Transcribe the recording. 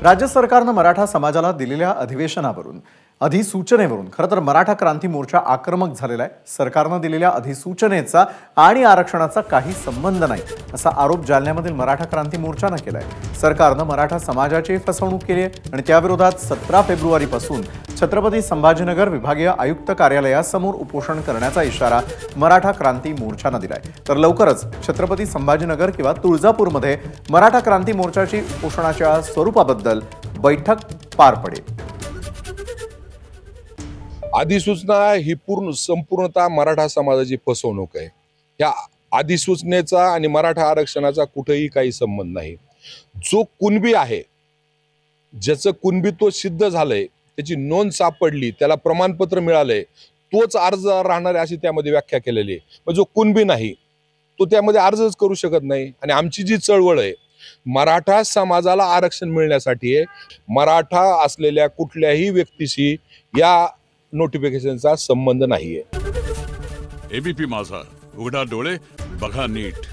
राज्य सरकारनं मराठा समाजाला दिलेल्या अधिसूचनेवरून खरं तर मराठा क्रांती मोर्चा आक्रमक झालेला आहे। सरकारनं दिलेल्या अधिसूचनेचा आणि आरक्षणाचा काही संबंध नाही असा आरोप जालन्यामधील मराठा क्रांती मोर्चानं केलाय। सरकारनं मराठा समाजाची फसवणूक केली आहे आणि त्या विरोधात 17 फेब्रुवारीपासून छत्रपती संभाजीनगर विभागीय आयुक्त कार्यालयासमोर उपोषण करण्याचा इशारा मराठा क्रांती मोर्चानं दिलाय। तर लवकरच छत्रपती संभाजीनगर किंवा तुळजापूरमध्ये मराठा क्रांती मोर्चाची उपोषणाच्या स्वरूपाबद्दल बैठक पार पडेल। अधिसूचना ही संपूर्णतः मराठा समाजाची फसवणूक आहे। या अधिसूचनेचा आणि मराठा आरक्षणाचा कुठेही काही संबंध नाही। जो कुणबी आहे, ज्याचं कुणबीत्व सिद्ध झालंय, त्याची नोंद सापडली, त्याला प्रमाणपत्र मिळालंय, तोच अर्ज राहणार आहे अशी त्यामध्ये व्याख्या केलेली आहे। पण जो कुणबी नाही तो त्यामध्ये अर्जच करू शकत नाही। आणि आमची जी चळवळ आहे मराठा समाजाला आरक्षण मिळण्यासाठी आहे। मराठा असलेल्या कुठल्याही व्यक्तीशी या नोटिफिकेशनचा संबंध नाहीये। एबीपी माझा, उघडा डोळे बघा नीट।